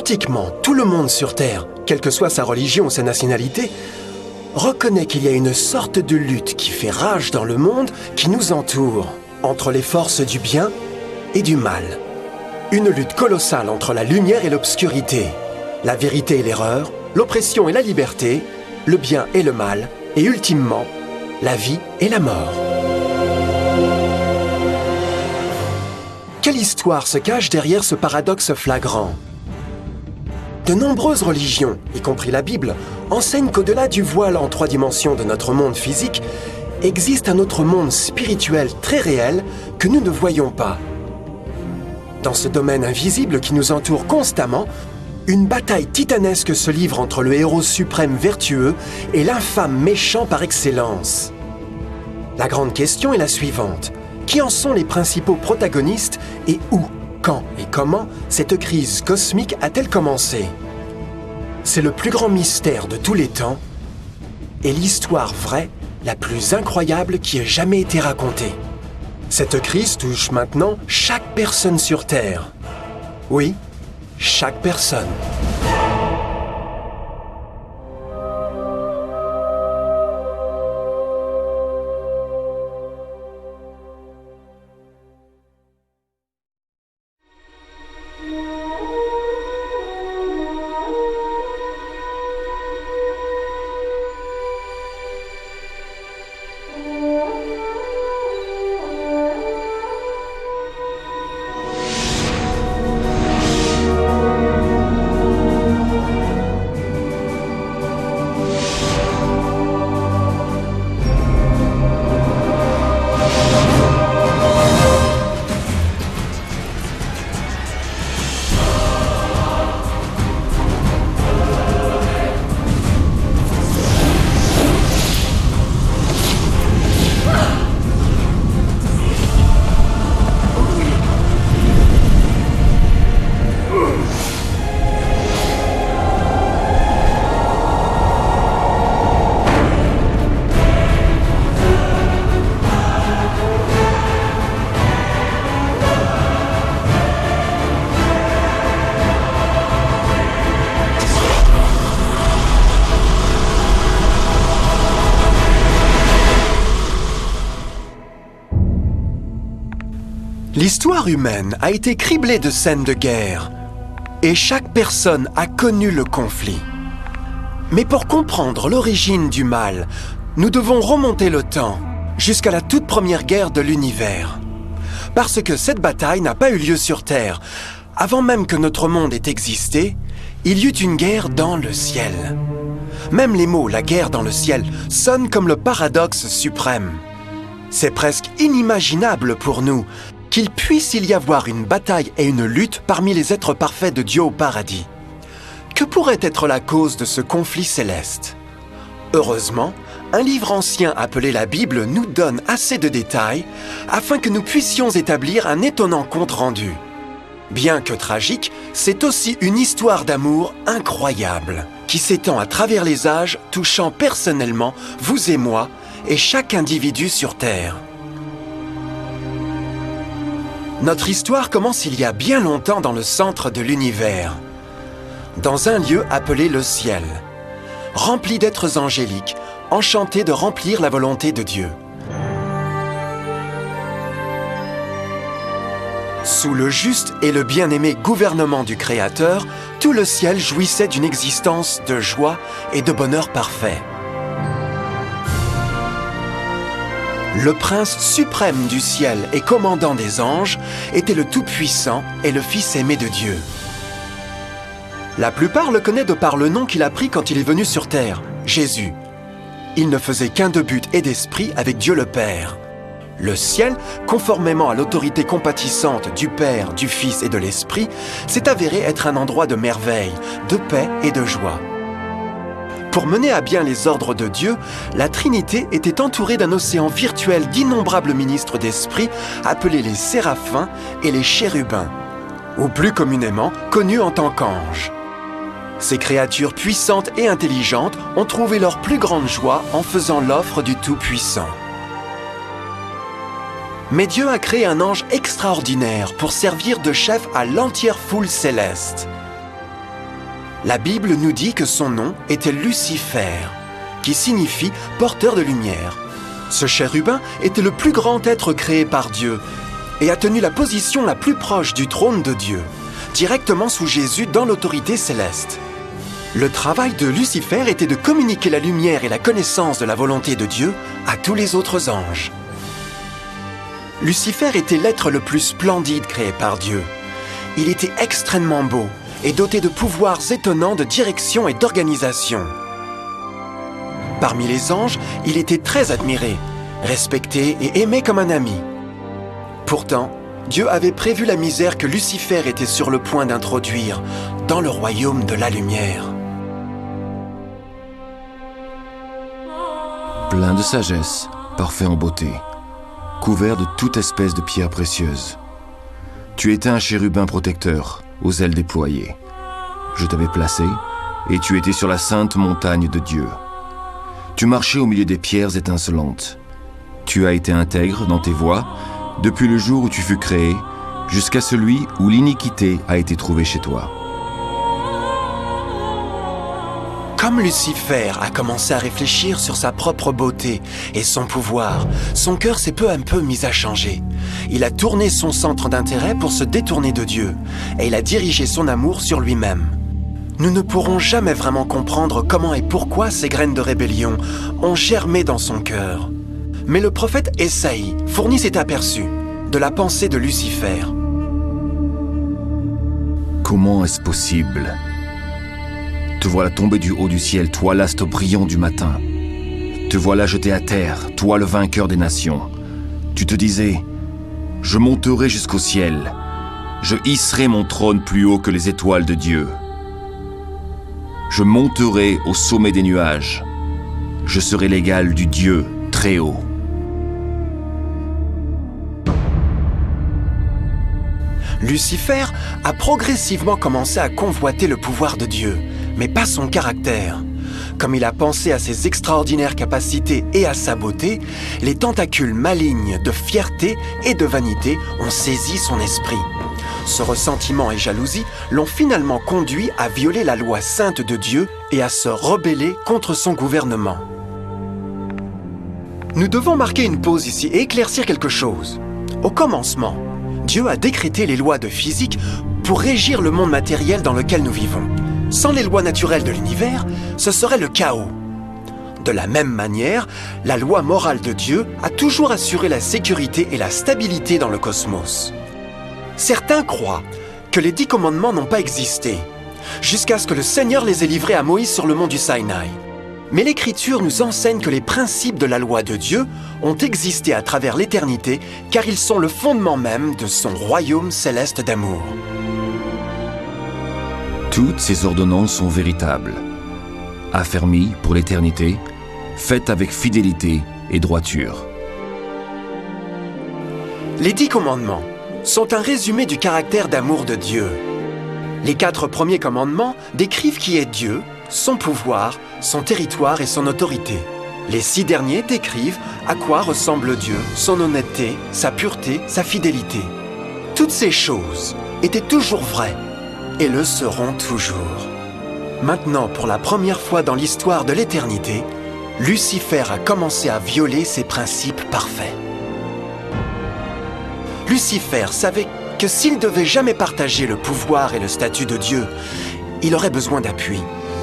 Pratiquement tout le monde sur Terre, quelle que soit sa religion ou sa nationalité, reconnaît qu'il y a une sorte de lutte qui fait rage dans le monde qui nous entoure, entre les forces du bien et du mal. Une lutte colossale entre la lumière et l'obscurité, la vérité et l'erreur, l'oppression et la liberté, le bien et le mal, et ultimement, la vie et la mort. Quelle histoire se cache derrière ce paradoxe flagrant? De nombreuses religions, y compris la Bible, enseignent qu'au-delà du voile en 3 dimensions de notre monde physique, existe un autre monde spirituel très réel que nous ne voyons pas. Dans ce domaine invisible qui nous entoure constamment, une bataille titanesque se livre entre le héros suprême vertueux et l'infâme méchant par excellence. La grande question est la suivante. Qui en sont les principaux protagonistes et où, quand et comment cette crise cosmique a-t-elle commencé? C'est le plus grand mystère de tous les temps et l'histoire vraie la plus incroyable qui ait jamais été racontée. Cette crise touche maintenant chaque personne sur Terre. Oui, chaque personne. L'histoire humaine a été criblée de scènes de guerre, et chaque personne a connu le conflit. Mais pour comprendre l'origine du mal, nous devons remonter le temps, jusqu'à la toute première guerre de l'univers. Parce que cette bataille n'a pas eu lieu sur Terre. Avant même que notre monde ait existé, il y eut une guerre dans le ciel. Même les mots « la guerre dans le ciel » sonnent comme le paradoxe suprême. C'est presque inimaginable pour nous qu'il puisse y avoir une bataille et une lutte parmi les êtres parfaits de Dieu au paradis. Que pourrait être la cause de ce conflit céleste? Heureusement, un livre ancien appelé la Bible nous donne assez de détails afin que nous puissions établir un étonnant compte-rendu. Bien que tragique, c'est aussi une histoire d'amour incroyable qui s'étend à travers les âges, touchant personnellement vous et moi et chaque individu sur Terre. Notre histoire commence il y a bien longtemps dans le centre de l'univers, dans un lieu appelé le ciel, rempli d'êtres angéliques, enchantés de remplir la volonté de Dieu. Sous le juste et le bien-aimé gouvernement du Créateur, tout le ciel jouissait d'une existence de joie et de bonheur parfait. Le prince suprême du ciel et commandant des anges était le Tout-Puissant et le Fils aimé de Dieu. La plupart le connaissent de par le nom qu'il a pris quand il est venu sur terre, Jésus. Il ne faisait qu'un de but et d'esprit avec Dieu le Père. Le ciel, conformément à l'autorité compatissante du Père, du Fils et de l'Esprit, s'est avéré être un endroit de merveille, de paix et de joie. Pour mener à bien les ordres de Dieu, la Trinité était entourée d'un océan virtuel d'innombrables ministres d'esprit appelés les séraphins et les chérubins, ou plus communément connus en tant qu'anges. Ces créatures puissantes et intelligentes ont trouvé leur plus grande joie en faisant l'offre du Tout-Puissant. Mais Dieu a créé un ange extraordinaire pour servir de chef à l'entière foule céleste. La Bible nous dit que son nom était Lucifer, qui signifie porteur de lumière. Ce chérubin était le plus grand être créé par Dieu et a tenu la position la plus proche du trône de Dieu, directement sous Jésus dans l'autorité céleste. Le travail de Lucifer était de communiquer la lumière et la connaissance de la volonté de Dieu à tous les autres anges. Lucifer était l'être le plus splendide créé par Dieu. Il était extrêmement beau et doté de pouvoirs étonnants de direction et d'organisation. Parmi les anges, il était très admiré, respecté et aimé comme un ami. Pourtant, Dieu avait prévu la misère que Lucifer était sur le point d'introduire dans le royaume de la lumière. Plein de sagesse, parfait en beauté, couvert de toute espèce de pierres précieuses. Tu étais un chérubin protecteur, aux ailes déployées. Je t'avais placé, et tu étais sur la sainte montagne de Dieu. Tu marchais au milieu des pierres étincelantes. Tu as été intègre dans tes voies, depuis le jour où tu fus créé, jusqu'à celui où l'iniquité a été trouvée chez toi. Comme Lucifer a commencé à réfléchir sur sa propre beauté et son pouvoir, son cœur s'est peu à peu mis à changer. Il a tourné son centre d'intérêt pour se détourner de Dieu, et il a dirigé son amour sur lui-même. Nous ne pourrons jamais vraiment comprendre comment et pourquoi ces graines de rébellion ont germé dans son cœur. Mais le prophète Ésaïe fournit cet aperçu de la pensée de Lucifer. Comment est-ce possible ? Te voilà tombé du haut du ciel, toi l'astre brillant du matin. Te voilà jeté à terre, toi le vainqueur des nations. Tu te disais, je monterai jusqu'au ciel, je hisserai mon trône plus haut que les étoiles de Dieu. Je monterai au sommet des nuages, je serai l'égal du Dieu très haut. Lucifer a progressivement commencé à convoiter le pouvoir de Dieu, mais pas son caractère. Comme il a pensé à ses extraordinaires capacités et à sa beauté, les tentacules malignes de fierté et de vanité ont saisi son esprit. Ce ressentiment et jalousie l'ont finalement conduit à violer la loi sainte de Dieu et à se rebeller contre son gouvernement. Nous devons marquer une pause ici et éclaircir quelque chose. Au commencement, Dieu a décrété les lois de physique pour régir le monde matériel dans lequel nous vivons. Sans les lois naturelles de l'univers, ce serait le chaos. De la même manière, la loi morale de Dieu a toujours assuré la sécurité et la stabilité dans le cosmos. Certains croient que les 10 commandements n'ont pas existé, jusqu'à ce que le Seigneur les ait livrés à Moïse sur le mont du Sinaï. Mais l'Écriture nous enseigne que les principes de la loi de Dieu ont existé à travers l'éternité, car ils sont le fondement même de son royaume céleste d'amour. Toutes ces ordonnances sont véritables, affermies pour l'éternité, faites avec fidélité et droiture. Les 10 commandements sont un résumé du caractère d'amour de Dieu. Les 4 premiers commandements décrivent qui est Dieu, son pouvoir, son territoire et son autorité. Les 6 derniers décrivent à quoi ressemble Dieu, son honnêteté, sa pureté, sa fidélité. Toutes ces choses étaient toujours vraies et le seront toujours. Maintenant, pour la première fois dans l'histoire de l'éternité, Lucifer a commencé à violer ses principes parfaits. Lucifer savait que s'il devait jamais partager le pouvoir et le statut de Dieu, il aurait besoin d'appui.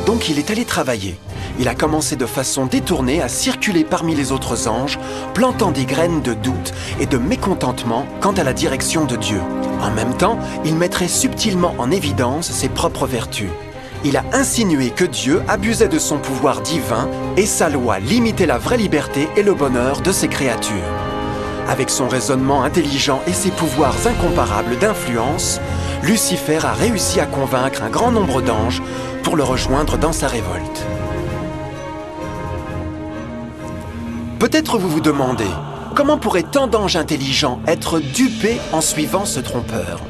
Donc il est allé travailler. Il a commencé de façon détournée à circuler parmi les autres anges, plantant des graines de doute et de mécontentement quant à la direction de Dieu. En même temps, il mettrait subtilement en évidence ses propres vertus. Il a insinué que Dieu abusait de son pouvoir divin et sa loi limitait la vraie liberté et le bonheur de ses créatures. Avec son raisonnement intelligent et ses pouvoirs incomparables d'influence, Lucifer a réussi à convaincre un grand nombre d'anges pour le rejoindre dans sa révolte. Peut-être vous vous demandez, comment pourrait tant d'anges intelligents être dupés en suivant ce trompeur ?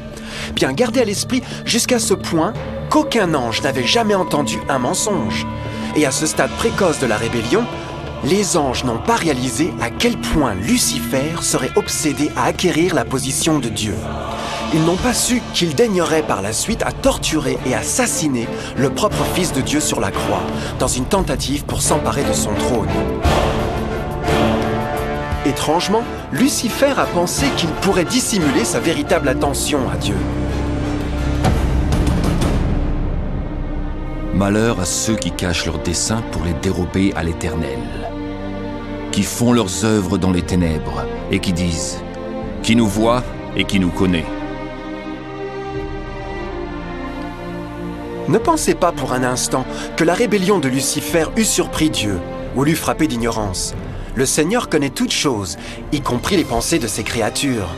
Bien, gardez à l'esprit jusqu'à ce point qu'aucun ange n'avait jamais entendu un mensonge. Et à ce stade précoce de la rébellion, les anges n'ont pas réalisé à quel point Lucifer serait obsédé à acquérir la position de Dieu. ils n'ont pas su qu'il daignerait par la suite à torturer et assassiner le propre Fils de Dieu sur la croix, dans une tentative pour s'emparer de son trône. Étrangement, Lucifer a pensé qu'il pourrait dissimuler sa véritable attention à Dieu. Malheur à ceux qui cachent leurs desseins pour les dérober à l'Éternel, qui font leurs œuvres dans les ténèbres et qui disent « Qui nous voit et qui nous connaît ?» Ne pensez pas pour un instant que la rébellion de Lucifer eût surpris Dieu ou l'eût frappé d'ignorance. Le Seigneur connaît toutes choses, y compris les pensées de ses créatures.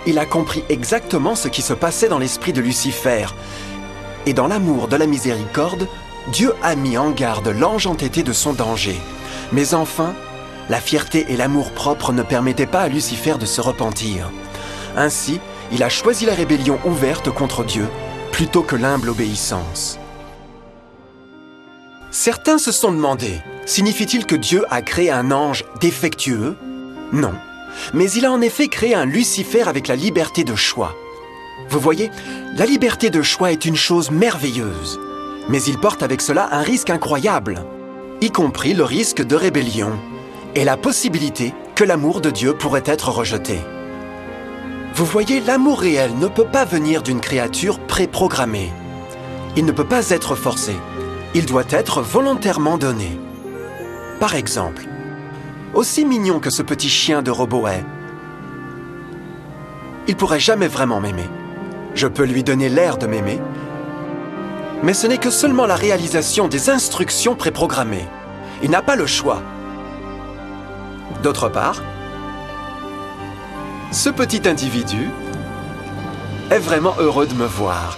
Il a compris exactement ce qui se passait dans l'esprit de Lucifer. Et dans l'amour de la miséricorde, Dieu a mis en garde l'ange entêté de son danger. Mais enfin, la fierté et l'amour-propre ne permettaient pas à Lucifer de se repentir. Ainsi, il a choisi la rébellion ouverte contre Dieu, plutôt que l'humble obéissance. Certains se sont demandé, signifie-t-il que Dieu a créé un ange défectueux? Non, mais il a en effet créé un Lucifer avec la liberté de choix. Vous voyez, la liberté de choix est une chose merveilleuse, mais il porte avec cela un risque incroyable, y compris le risque de rébellion et la possibilité que l'amour de Dieu pourrait être rejeté. Vous voyez, l'amour réel ne peut pas venir d'une créature préprogrammée. Il ne peut pas être forcé. Il doit être volontairement donné. Par exemple, aussi mignon que ce petit chien de robot est, il pourrait jamais vraiment m'aimer. Je peux lui donner l'air de m'aimer, mais ce n'est que seulement la réalisation des instructions préprogrammées. Il n'a pas le choix. D'autre part, ce petit individu est vraiment heureux de me voir.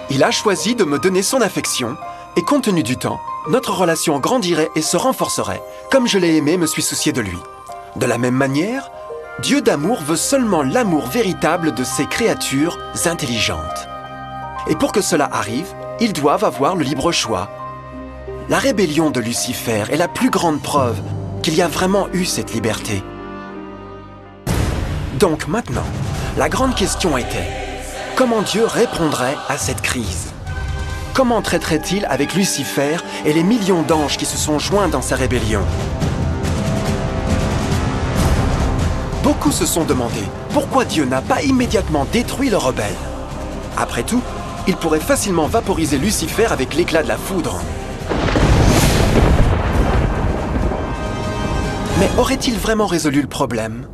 Il a choisi de me donner son affection et compte tenu du temps, notre relation grandirait et se renforcerait. Comme je l'ai aimé, me suis soucié de lui. De la même manière, Dieu d'amour veut seulement l'amour véritable de ses créatures intelligentes. Et pour que cela arrive, ils doivent avoir le libre choix. La rébellion de Lucifer est la plus grande preuve qu'il y a vraiment eu cette liberté. Donc maintenant, la grande question était, comment Dieu répondrait à cette crise? Comment traiterait-il avec Lucifer et les millions d'anges qui se sont joints dans sa rébellion? Beaucoup se sont demandé pourquoi Dieu n'a pas immédiatement détruit le rebelle. Après tout, il pourrait facilement vaporiser Lucifer avec l'éclat de la foudre. Mais aurait-il vraiment résolu le problème?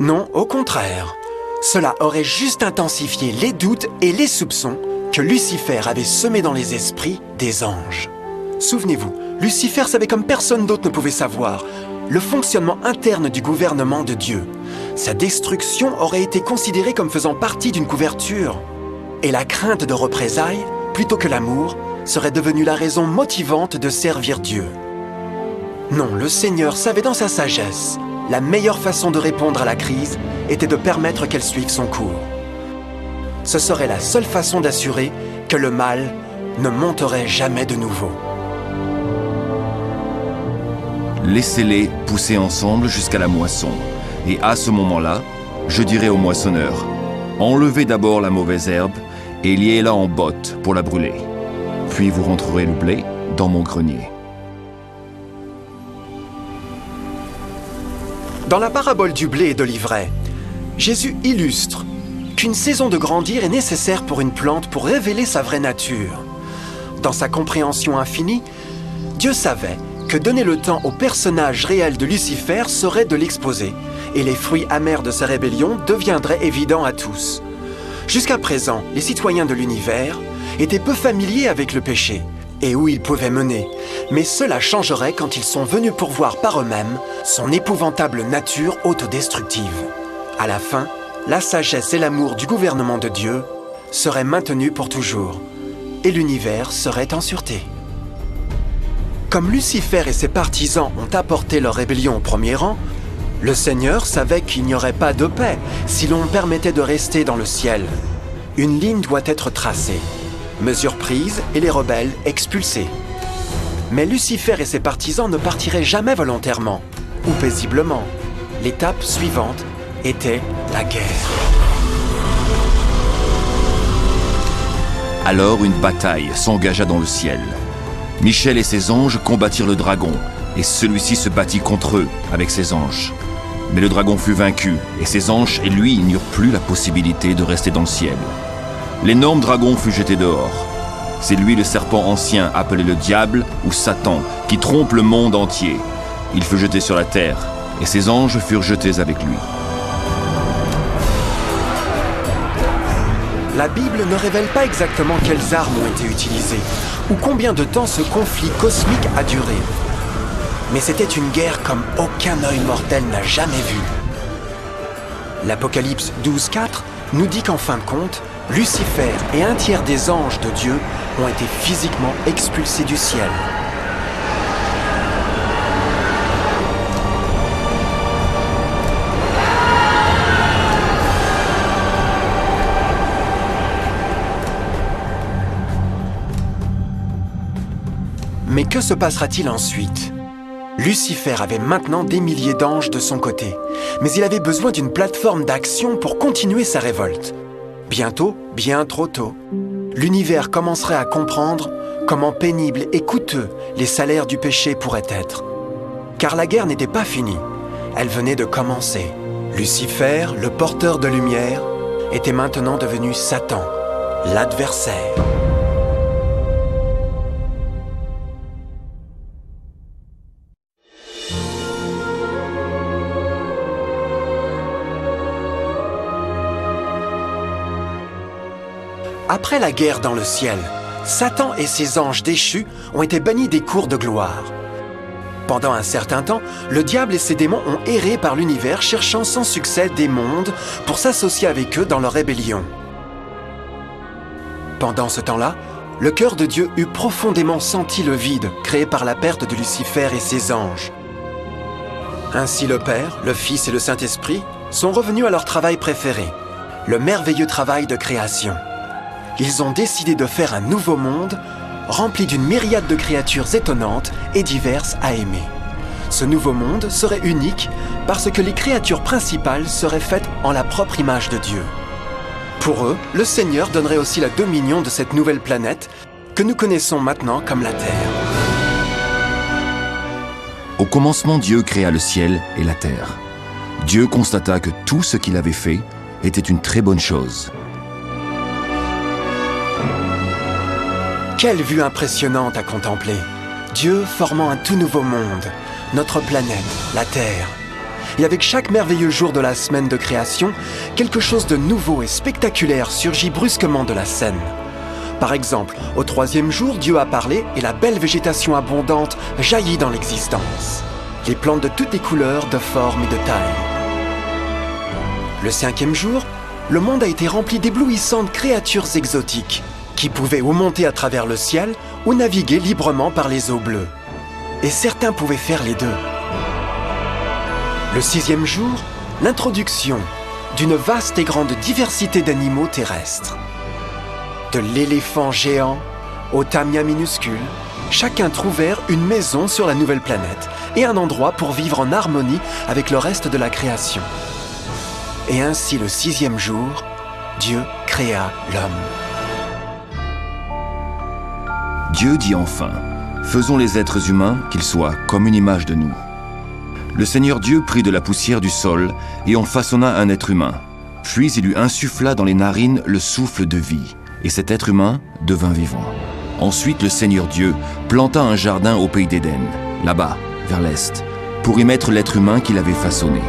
Non, au contraire. Cela aurait juste intensifié les doutes et les soupçons que Lucifer avait semés dans les esprits des anges. Souvenez-vous, Lucifer savait comme personne d'autre ne pouvait savoir le fonctionnement interne du gouvernement de Dieu. Sa destruction aurait été considérée comme faisant partie d'une couverture. Et la crainte de représailles, plutôt que l'amour, serait devenue la raison motivante de servir Dieu. Non, le Seigneur savait dans sa sagesse, la meilleure façon de répondre à la crise était de permettre qu'elle suive son cours. Ce serait la seule façon d'assurer que le mal ne monterait jamais de nouveau. Laissez-les pousser ensemble jusqu'à la moisson. Et à ce moment-là, je dirai au moissonneur, enlevez d'abord la mauvaise herbe et liez-la en botte pour la brûler. Puis vous rentrerez le blé dans mon grenier. Dans la parabole du blé et de l'ivraie, Jésus illustre qu'une saison de grandir est nécessaire pour une plante pour révéler sa vraie nature. Dans sa compréhension infinie, Dieu savait que donner le temps au personnage réel de Lucifer serait de l'exposer, et les fruits amers de sa rébellion deviendraient évidents à tous. Jusqu'à présent, les citoyens de l'univers étaient peu familiers avec le péché, et où il pouvait mener, mais cela changerait quand ils sont venus pour voir par eux-mêmes son épouvantable nature autodestructive. À la fin, la sagesse et l'amour du gouvernement de Dieu seraient maintenus pour toujours, et l'univers serait en sûreté. Comme Lucifer et ses partisans ont apporté leur rébellion au premier rang, le Seigneur savait qu'il n'y aurait pas de paix si l'on permettait de rester dans le ciel. Une ligne doit être tracée, mesures prises et les rebelles expulsés. Mais Lucifer et ses partisans ne partiraient jamais volontairement ou paisiblement. L'étape suivante était la guerre. Alors une bataille s'engagea dans le ciel. Michel et ses anges combattirent le dragon, et celui-ci se battit contre eux avec ses anges. Mais le dragon fut vaincu, et ses anges et lui n'eurent plus la possibilité de rester dans le ciel. L'énorme dragon fut jeté dehors. C'est lui le serpent ancien, appelé le diable ou Satan, qui trompe le monde entier. Il fut jeté sur la terre, et ses anges furent jetés avec lui. La Bible ne révèle pas exactement quelles armes ont été utilisées, ou combien de temps ce conflit cosmique a duré. Mais c'était une guerre comme aucun œil mortel n'a jamais vue. L'Apocalypse 12:4 nous dit qu'en fin de compte, Lucifer et un tiers des anges de Dieu ont été physiquement expulsés du ciel. Mais que se passera-t-il ensuite ? Lucifer avait maintenant des milliers d'anges de son côté, mais il avait besoin d'une plateforme d'action pour continuer sa révolte. Bientôt, bien trop tôt, l'univers commencerait à comprendre comment pénibles et coûteux les salaires du péché pourraient être. Car la guerre n'était pas finie, elle venait de commencer. Lucifer, le porteur de lumière, était maintenant devenu Satan, l'adversaire. Après la guerre dans le ciel, Satan et ses anges déchus ont été bannis des cours de gloire. Pendant un certain temps, le diable et ses démons ont erré par l'univers cherchant sans succès des mondes pour s'associer avec eux dans leur rébellion. Pendant ce temps-là, le cœur de Dieu eut profondément senti le vide créé par la perte de Lucifer et ses anges. Ainsi le Père, le Fils et le Saint-Esprit sont revenus à leur travail préféré, le merveilleux travail de création. Ils ont décidé de faire un nouveau monde rempli d'une myriade de créatures étonnantes et diverses à aimer. Ce nouveau monde serait unique parce que les créatures principales seraient faites en la propre image de Dieu. Pour eux, le Seigneur donnerait aussi la dominion de cette nouvelle planète que nous connaissons maintenant comme la Terre. Au commencement, Dieu créa le ciel et la terre. Dieu constata que tout ce qu'il avait fait était une très bonne chose. Quelle vue impressionnante à contempler! Dieu formant un tout nouveau monde, notre planète, la Terre. Et avec chaque merveilleux jour de la semaine de création, quelque chose de nouveau et spectaculaire surgit brusquement de la scène. Par exemple, au 3e jour, Dieu a parlé et la belle végétation abondante jaillit dans l'existence. Les plantes de toutes les couleurs, de formes et de tailles. Le 5e jour, le monde a été rempli d'éblouissantes créatures exotiques, qui pouvaient ou monter à travers le ciel ou naviguer librement par les eaux bleues. Et certains pouvaient faire les deux. Le 6e jour, l'introduction d'une vaste et grande diversité d'animaux terrestres. De l'éléphant géant au tamia minuscule, chacun trouvèrent une maison sur la nouvelle planète et un endroit pour vivre en harmonie avec le reste de la création. Et ainsi le 6e jour, Dieu créa l'homme. Dieu dit enfin, « Faisons les êtres humains, qu'ils soient comme une image de nous. » Le Seigneur Dieu prit de la poussière du sol et en façonna un être humain. Puis il lui insuffla dans les narines le souffle de vie, et cet être humain devint vivant. Ensuite le Seigneur Dieu planta un jardin au pays d'Éden, là-bas, vers l'est, pour y mettre l'être humain qu'il avait façonné.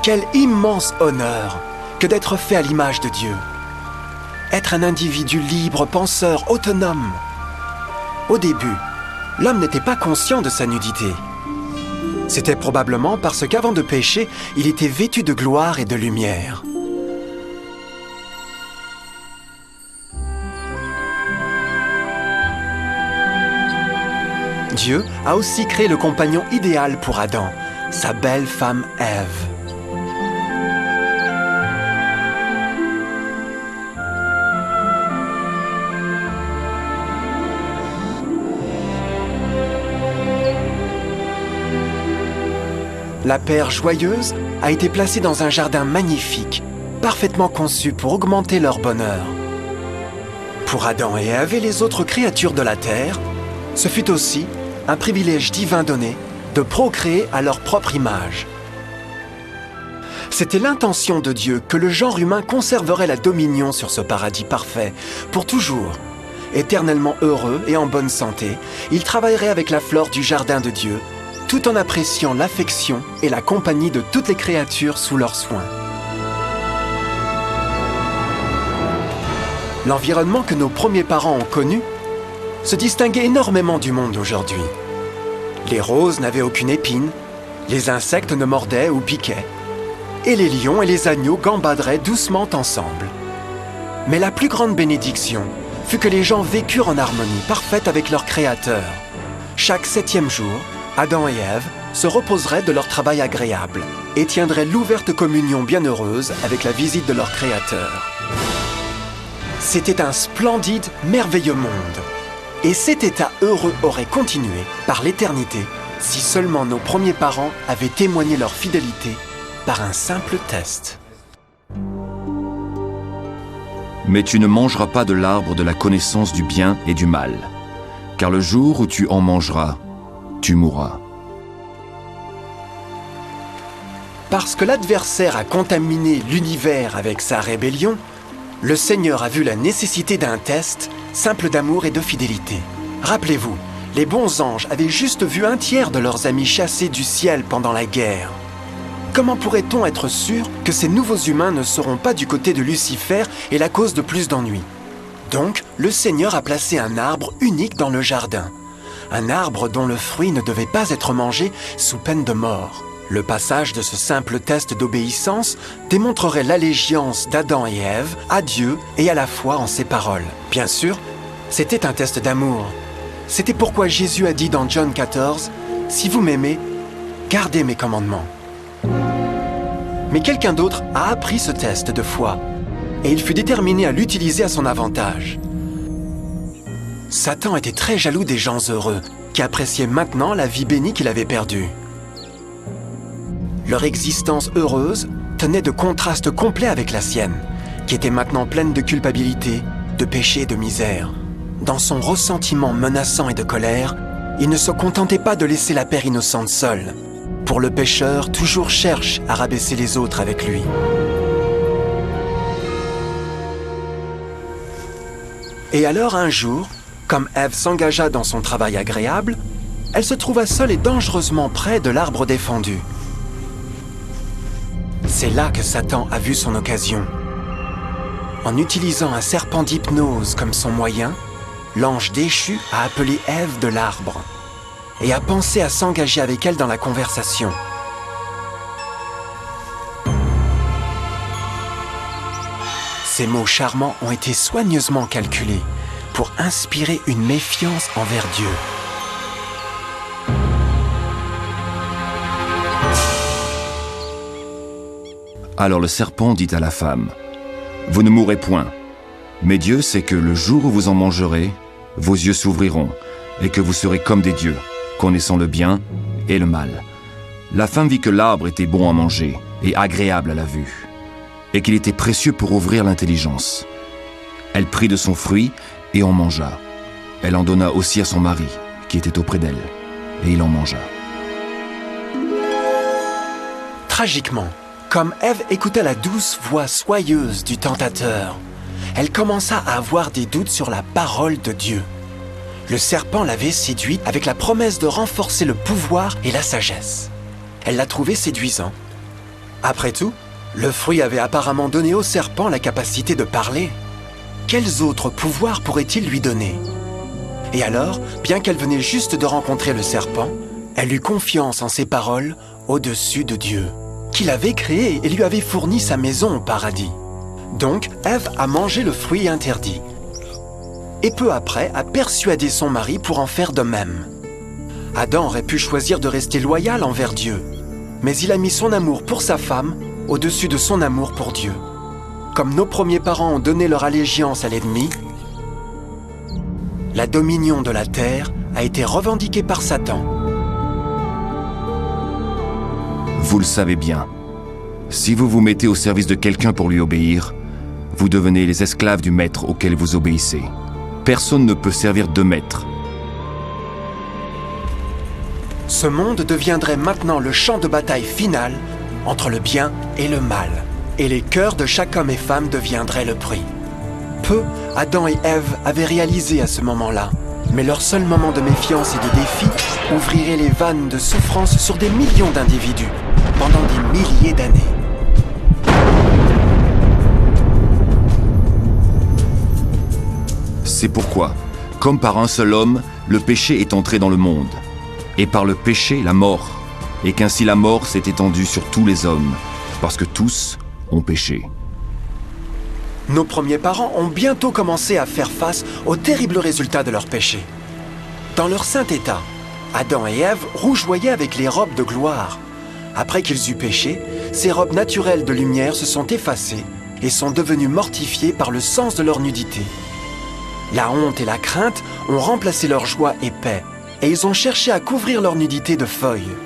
Quel immense honneur que d'être fait à l'image de Dieu. Être un individu libre, penseur, autonome. Au début, l'homme n'était pas conscient de sa nudité. C'était probablement parce qu'avant de pécher, il était vêtu de gloire et de lumière. Dieu a aussi créé le compagnon idéal pour Adam, sa belle femme Ève. La paire joyeuse a été placée dans un jardin magnifique, parfaitement conçu pour augmenter leur bonheur. Pour Adam et Ève et les autres créatures de la terre, ce fut aussi un privilège divin donné de procréer à leur propre image. C'était l'intention de Dieu que le genre humain conserverait la dominion sur ce paradis parfait pour toujours. Éternellement heureux et en bonne santé, il travaillerait avec la flore du jardin de Dieu, tout en appréciant l'affection et la compagnie de toutes les créatures sous leurs soins. L'environnement que nos premiers parents ont connu se distinguait énormément du monde d'aujourd'hui. Les roses n'avaient aucune épine, les insectes ne mordaient ou piquaient, et les lions et les agneaux gambaderaient doucement ensemble. Mais la plus grande bénédiction fut que les gens vécurent en harmonie parfaite avec leur Créateur. Chaque 7e jour, Adam et Ève se reposeraient de leur travail agréable et tiendraient l'ouverte communion bienheureuse avec la visite de leur Créateur. C'était un splendide, merveilleux monde. Et cet état heureux aurait continué par l'éternité si seulement nos premiers parents avaient témoigné leur fidélité par un simple test. Mais tu ne mangeras pas de l'arbre de la connaissance du bien et du mal, car le jour où tu en mangeras, tu mourras. Parce que l'adversaire a contaminé l'univers avec sa rébellion, le Seigneur a vu la nécessité d'un test simple d'amour et de fidélité. Rappelez-vous, les bons anges avaient juste vu un tiers de leurs amis chassés du ciel pendant la guerre. Comment pourrait-on être sûr que ces nouveaux humains ne seront pas du côté de Lucifer et la cause de plus d'ennuis? Donc, le Seigneur a placé un arbre unique dans le jardin. Un arbre dont le fruit ne devait pas être mangé sous peine de mort. Le passage de ce simple test d'obéissance démontrerait l'allégeance d'Adam et Ève à Dieu et à la foi en ses paroles. Bien sûr, c'était un test d'amour. C'était pourquoi Jésus a dit dans John 14, « Si vous m'aimez, gardez mes commandements. » Mais quelqu'un d'autre a appris ce test de foi et il fut déterminé à l'utiliser à son avantage. Satan était très jaloux des gens heureux qui appréciaient maintenant la vie bénie qu'il avait perdue. Leur existence heureuse tenait de contraste complet avec la sienne, qui était maintenant pleine de culpabilité, de péché et de misère. Dans son ressentiment menaçant et de colère, il ne se contentait pas de laisser la paire innocente seule. Pour le pécheur, toujours cherche à rabaisser les autres avec lui. Et alors un jour, comme Ève s'engagea dans son travail agréable, elle se trouva seule et dangereusement près de l'arbre défendu. C'est là que Satan a vu son occasion. En utilisant un serpent d'hypnose comme son moyen, l'ange déchu a appelé Ève de l'arbre et a pensé à s'engager avec elle dans la conversation. Ces mots charmants ont été soigneusement calculés pour inspirer une méfiance envers Dieu. Alors le serpent dit à la femme, « Vous ne mourrez point, mais Dieu sait que le jour où vous en mangerez, vos yeux s'ouvriront, et que vous serez comme des dieux, connaissant le bien et le mal. » La femme vit que l'arbre était bon à manger et agréable à la vue, et qu'il était précieux pour ouvrir l'intelligence. Elle prit de son fruit et en mangea. Elle en donna aussi à son mari, qui était auprès d'elle, et il en mangea. Tragiquement, comme Ève écouta la douce voix soyeuse du tentateur, elle commença à avoir des doutes sur la parole de Dieu. Le serpent l'avait séduite avec la promesse de renforcer le pouvoir et la sagesse. Elle l'a trouvé séduisant, Après tout, le fruit avait apparemment donné au serpent la capacité de parler. Quels autres pouvoirs pourrait-il lui donner? Et alors, bien qu'elle venait juste de rencontrer le serpent, elle eut confiance en ses paroles au-dessus de Dieu, qui l'avait créé et lui avait fourni sa maison au paradis. Donc, Ève a mangé le fruit interdit. Et peu après, a persuadé son mari pour en faire de même. Adam aurait pu choisir de rester loyal envers Dieu, mais il a mis son amour pour sa femme au-dessus de son amour pour Dieu. Comme nos premiers parents ont donné leur allégeance à l'ennemi, la dominion de la terre a été revendiquée par Satan. Vous le savez bien. Si vous vous mettez au service de quelqu'un pour lui obéir, vous devenez les esclaves du maître auquel vous obéissez. Personne ne peut servir de maître. Ce monde deviendrait maintenant le champ de bataille final entre le bien et le mal. Et les cœurs de chaque homme et femme deviendraient le prix. Peu, Adam et Ève avaient réalisé à ce moment-là, mais leur seul moment de méfiance et de défi ouvrirait les vannes de souffrance sur des millions d'individus pendant des milliers d'années. C'est pourquoi, comme par un seul homme, le péché est entré dans le monde. Et par le péché, la mort. Et qu'ainsi la mort s'est étendue sur tous les hommes, parce que tous ont péché. Nos premiers parents ont bientôt commencé à faire face aux terribles résultats de leur péché. Dans leur saint état, Adam et Ève rougeoyaient avec les robes de gloire. Après qu'ils eurent péché, ces robes naturelles de lumière se sont effacées et sont devenues mortifiées par le sens de leur nudité. La honte et la crainte ont remplacé leur joie et paix, et ils ont cherché à couvrir leur nudité de feuilles.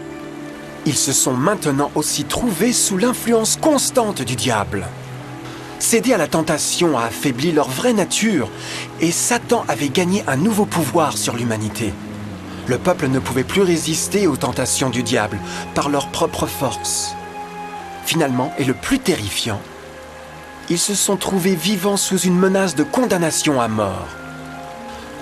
Ils se sont maintenant aussi trouvés sous l'influence constante du diable. Céder à la tentation a affaibli leur vraie nature, et Satan avait gagné un nouveau pouvoir sur l'humanité. Le peuple ne pouvait plus résister aux tentations du diable par leur propre force. Finalement, et le plus terrifiant, ils se sont trouvés vivant sous une menace de condamnation à mort.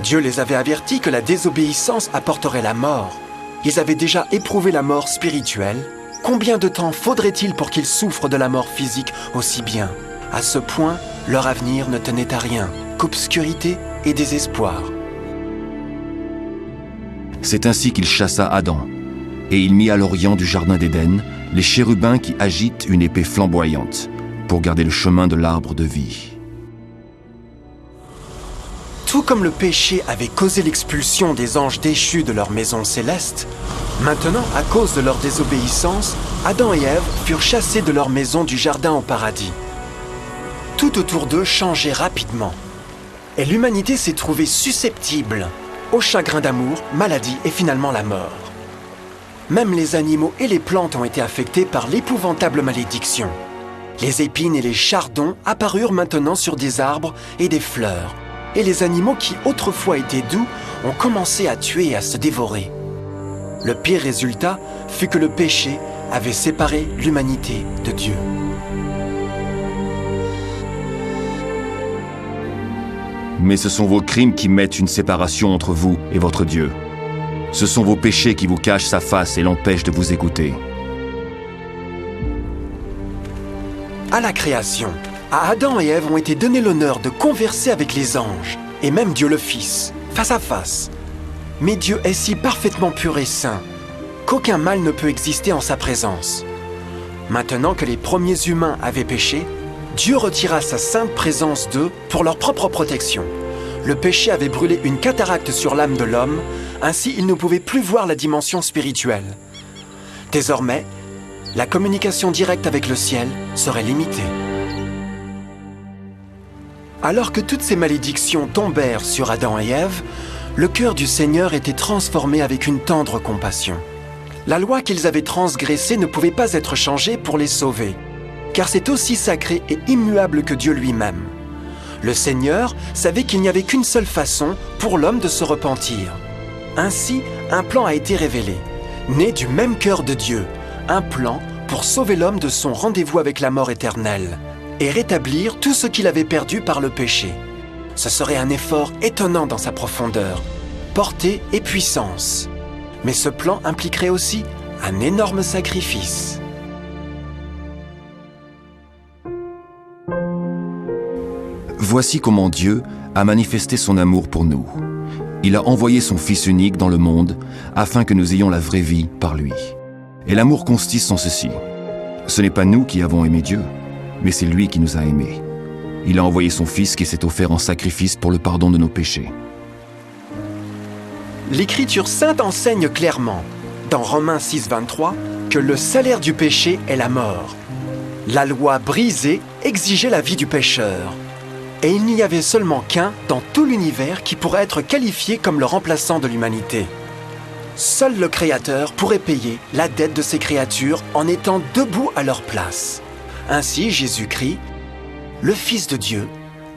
Dieu les avait avertis que la désobéissance apporterait la mort. Ils avaient déjà éprouvé la mort spirituelle. Combien de temps faudrait-il pour qu'ils souffrent de la mort physique aussi bien? À ce point, leur avenir ne tenait à rien qu'obscurité et désespoir. C'est ainsi qu'il chassa Adam, et il mit à l'orient du jardin d'Éden les chérubins qui agitent une épée flamboyante pour garder le chemin de l'arbre de vie. Tout comme le péché avait causé l'expulsion des anges déchus de leur maison céleste, maintenant, à cause de leur désobéissance, Adam et Ève furent chassés de leur maison du jardin au paradis. Tout autour d'eux changeait rapidement, et l'humanité s'est trouvée susceptible au chagrin d'amour, maladie et finalement la mort. Même les animaux et les plantes ont été affectés par l'épouvantable malédiction. Les épines et les chardons apparurent maintenant sur des arbres et des fleurs, et les animaux qui autrefois étaient doux ont commencé à tuer et à se dévorer. Le pire résultat fut que le péché avait séparé l'humanité de Dieu. Mais ce sont vos crimes qui mettent une séparation entre vous et votre Dieu. Ce sont vos péchés qui vous cachent sa face et l'empêchent de vous écouter. À la création, à Adam et Ève ont été donnés l'honneur de converser avec les anges, et même Dieu le Fils, face à face. Mais Dieu est si parfaitement pur et saint qu'aucun mal ne peut exister en sa présence. Maintenant que les premiers humains avaient péché, Dieu retira sa sainte présence d'eux pour leur propre protection. Le péché avait brûlé une cataracte sur l'âme de l'homme, ainsi il ne pouvait plus voir la dimension spirituelle. Désormais, la communication directe avec le ciel serait limitée. Alors que toutes ces malédictions tombèrent sur Adam et Ève, le cœur du Seigneur était transformé avec une tendre compassion. La loi qu'ils avaient transgressée ne pouvait pas être changée pour les sauver, car c'est aussi sacré et immuable que Dieu lui-même. Le Seigneur savait qu'il n'y avait qu'une seule façon pour l'homme de se repentir. Ainsi, un plan a été révélé, né du même cœur de Dieu, un plan pour sauver l'homme de son rendez-vous avec la mort éternelle et rétablir tout ce qu'il avait perdu par le péché. Ce serait un effort étonnant dans sa profondeur, portée et puissance. Mais ce plan impliquerait aussi un énorme sacrifice. Voici comment Dieu a manifesté son amour pour nous. Il a envoyé son Fils unique dans le monde afin que nous ayons la vraie vie par lui. Et l'amour consiste en ceci. Ce n'est pas nous qui avons aimé Dieu, mais c'est lui qui nous a aimés. Il a envoyé son Fils qui s'est offert en sacrifice pour le pardon de nos péchés. L'Écriture sainte enseigne clairement, dans Romains 6, 23, que le salaire du péché est la mort. La loi brisée exigeait la vie du pécheur. Et il n'y avait seulement qu'un dans tout l'univers qui pourrait être qualifié comme le remplaçant de l'humanité. Seul le Créateur pourrait payer la dette de ses créatures en étant debout à leur place. Ainsi, Jésus-Christ, le Fils de Dieu,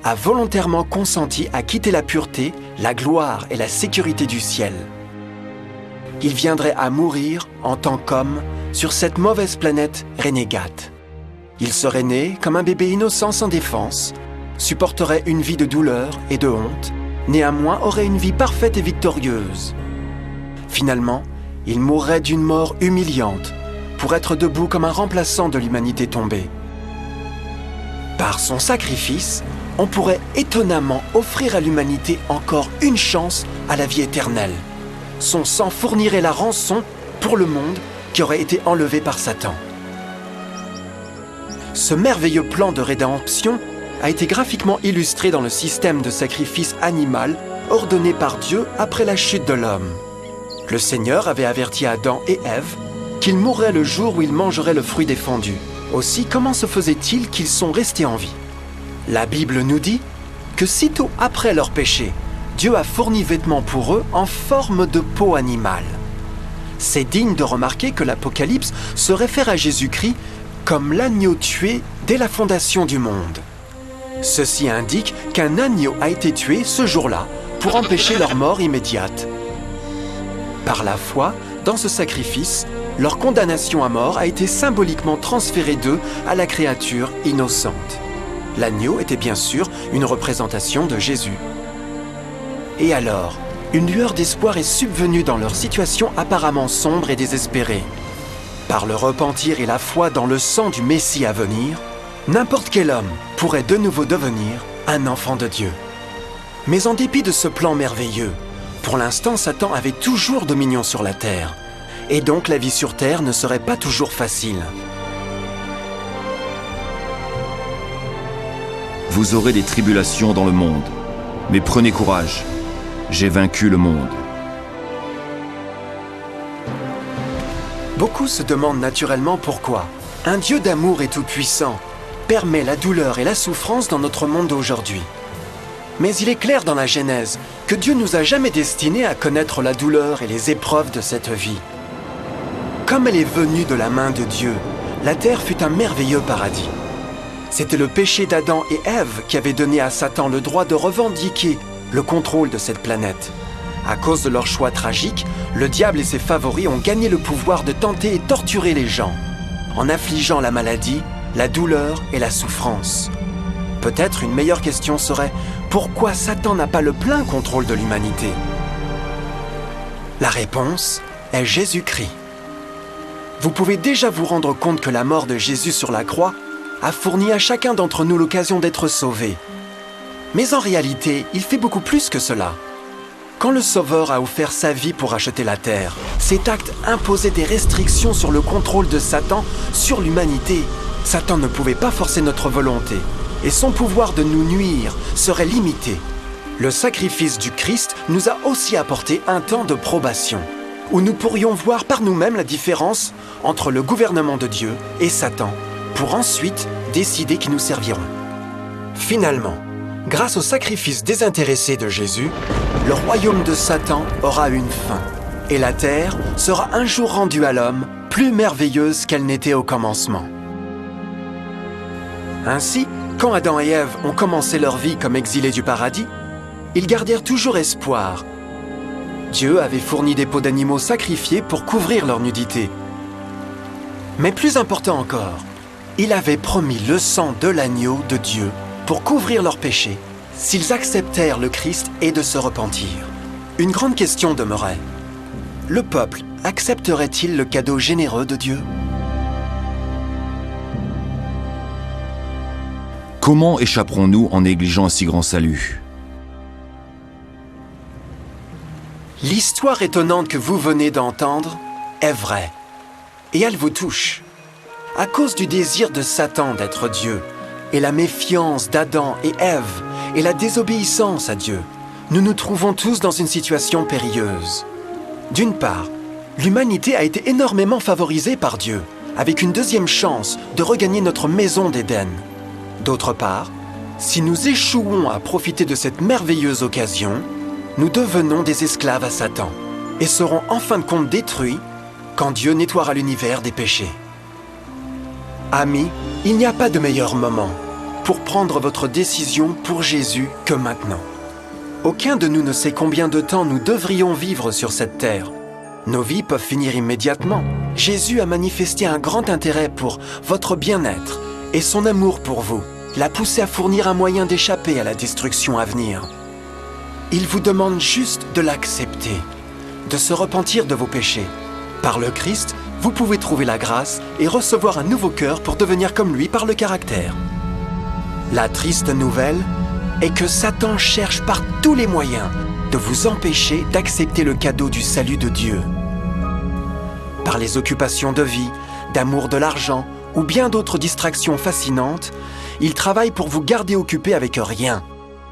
a volontairement consenti à quitter la pureté, la gloire et la sécurité du ciel. Il viendrait à mourir en tant qu'homme sur cette mauvaise planète renégate. Il serait né comme un bébé innocent sans défense, supporterait une vie de douleur et de honte, néanmoins aurait une vie parfaite et victorieuse. Finalement, il mourrait d'une mort humiliante pour être debout comme un remplaçant de l'humanité tombée. Par son sacrifice, on pourrait étonnamment offrir à l'humanité encore une chance à la vie éternelle. Son sang fournirait la rançon pour le monde qui aurait été enlevé par Satan. Ce merveilleux plan de rédemption a été graphiquement illustré dans le système de sacrifice animal ordonné par Dieu après la chute de l'homme. Le Seigneur avait averti Adam et Ève qu'ils mourraient le jour où ils mangeraient le fruit défendu. Aussi, comment se faisait-il qu'ils sont restés en vie? La Bible nous dit que sitôt après leur péché, Dieu a fourni vêtements pour eux en forme de peau animale. C'est digne de remarquer que l'Apocalypse se réfère à Jésus-Christ comme l'agneau tué dès la fondation du monde. Ceci indique qu'un agneau a été tué ce jour-là pour empêcher leur mort immédiate. Par la foi, dans ce sacrifice, leur condamnation à mort a été symboliquement transférée d'eux à la créature innocente. L'agneau était bien sûr une représentation de Jésus. Et alors, une lueur d'espoir est subvenue dans leur situation apparemment sombre et désespérée. Par le repentir et la foi dans le sang du Messie à venir, n'importe quel homme pourrait de nouveau devenir un enfant de Dieu. Mais en dépit de ce plan merveilleux, pour l'instant, Satan avait toujours dominion sur la terre. Et donc la vie sur terre ne serait pas toujours facile. Vous aurez des tribulations dans le monde, mais prenez courage, j'ai vaincu le monde. Beaucoup se demandent naturellement pourquoi un Dieu d'amour et tout-puissant permet la douleur et la souffrance dans notre monde d'aujourd'hui. Mais il est clair dans la Genèse que Dieu nous a jamais destinés à connaître la douleur et les épreuves de cette vie. Comme elle est venue de la main de Dieu, la terre fut un merveilleux paradis. C'était le péché d'Adam et Ève qui avait donné à Satan le droit de revendiquer le contrôle de cette planète. À cause de leur choix tragique, le diable et ses favoris ont gagné le pouvoir de tenter et torturer les gens, en affligeant la maladie, la douleur et la souffrance. Peut-être une meilleure question serait pourquoi Satan n'a pas le plein contrôle de l'humanité? La réponse est Jésus-Christ. Vous pouvez déjà vous rendre compte que la mort de Jésus sur la croix a fourni à chacun d'entre nous l'occasion d'être sauvé. Mais en réalité, il fait beaucoup plus que cela. Quand le Sauveur a offert sa vie pour racheter la terre, cet acte imposait des restrictions sur le contrôle de Satan sur l'humanité. Satan ne pouvait pas forcer notre volonté, et son pouvoir de nous nuire serait limité. Le sacrifice du Christ nous a aussi apporté un temps de probation, où nous pourrions voir par nous-mêmes la différence entre le gouvernement de Dieu et Satan, pour ensuite décider qui nous serviront. Finalement, grâce au sacrifice désintéressé de Jésus, le royaume de Satan aura une fin, et la terre sera un jour rendue à l'homme plus merveilleuse qu'elle n'était au commencement. Ainsi, quand Adam et Ève ont commencé leur vie comme exilés du paradis, ils gardèrent toujours espoir. Dieu avait fourni des peaux d'animaux sacrifiés pour couvrir leur nudité. Mais plus important encore, il avait promis le sang de l'agneau de Dieu pour couvrir leurs péchés, s'ils acceptèrent le Christ et de se repentir. Une grande question demeurait. Le peuple accepterait-il le cadeau généreux de Dieu? Comment échapperons-nous en négligeant un si grand salut? L'histoire étonnante que vous venez d'entendre est vraie. Et elle vous touche. À cause du désir de Satan d'être Dieu, et la méfiance d'Adam et Ève, et la désobéissance à Dieu, nous nous trouvons tous dans une situation périlleuse. D'une part, l'humanité a été énormément favorisée par Dieu, avec une deuxième chance de regagner notre maison d'Éden. D'autre part, si nous échouons à profiter de cette merveilleuse occasion, nous devenons des esclaves à Satan et serons en fin de compte détruits quand Dieu nettoiera l'univers des péchés. Amis, il n'y a pas de meilleur moment pour prendre votre décision pour Jésus que maintenant. Aucun de nous ne sait combien de temps nous devrions vivre sur cette terre. Nos vies peuvent finir immédiatement. Jésus a manifesté un grand intérêt pour votre bien-être et son amour pour vous l'a poussé à fournir un moyen d'échapper à la destruction à venir. Il vous demande juste de l'accepter, de se repentir de vos péchés. Par le Christ, vous pouvez trouver la grâce et recevoir un nouveau cœur pour devenir comme lui par le caractère. La triste nouvelle est que Satan cherche par tous les moyens de vous empêcher d'accepter le cadeau du salut de Dieu. Par les occupations de vie, d'amour de l'argent ou bien d'autres distractions fascinantes, il travaille pour vous garder occupé avec rien.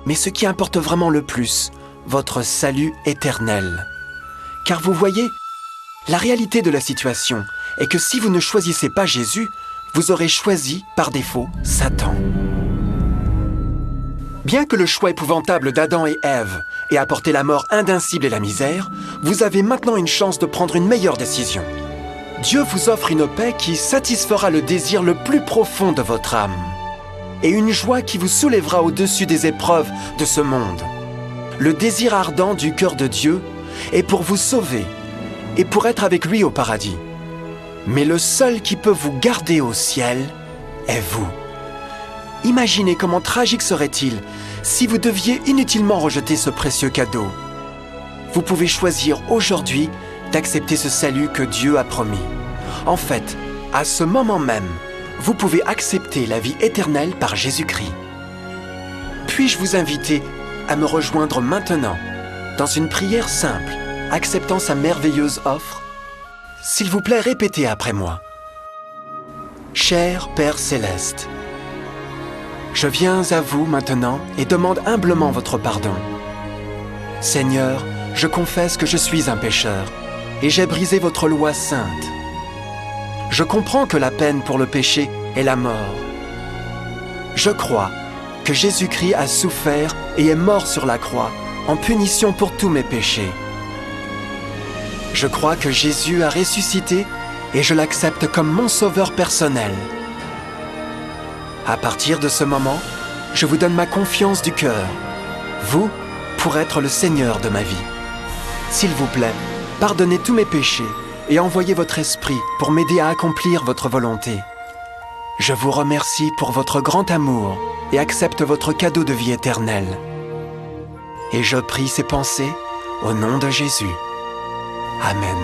Mais ce qui importe vraiment le plus, votre salut éternel. Car vous voyez, la réalité de la situation est que si vous ne choisissez pas Jésus, vous aurez choisi, par défaut, Satan. Bien que le choix épouvantable d'Adam et Ève ait apporté la mort indicible et la misère, vous avez maintenant une chance de prendre une meilleure décision. Dieu vous offre une paix qui satisfera le désir le plus profond de votre âme et une joie qui vous soulèvera au-dessus des épreuves de ce monde. Le désir ardent du cœur de Dieu est pour vous sauver et pour être avec lui au paradis. Mais le seul qui peut vous garder au ciel est vous. Imaginez comment tragique serait-il si vous deviez inutilement rejeter ce précieux cadeau. Vous pouvez choisir aujourd'hui d'accepter ce salut que Dieu a promis. En fait, à ce moment même, vous pouvez accepter la vie éternelle par Jésus-Christ. Puis-je vous inviter à me rejoindre maintenant dans une prière simple, acceptant sa merveilleuse offre? S'il vous plaît, répétez après moi. Cher Père Céleste, je viens à vous maintenant et demande humblement votre pardon. Seigneur, je confesse que je suis un pécheur et j'ai brisé votre loi sainte. Je comprends que la peine pour le péché est la mort. Je crois que Jésus-Christ a souffert et est mort sur la croix en punition pour tous mes péchés. Je crois que Jésus a ressuscité et je l'accepte comme mon sauveur personnel. À partir de ce moment, je vous donne ma confiance du cœur, vous, pour être le Seigneur de ma vie. S'il vous plaît, pardonnez tous mes péchés et envoyez votre esprit pour m'aider à accomplir votre volonté. Je vous remercie pour votre grand amour et accepte votre cadeau de vie éternelle. Et je prie ces pensées au nom de Jésus. Amen.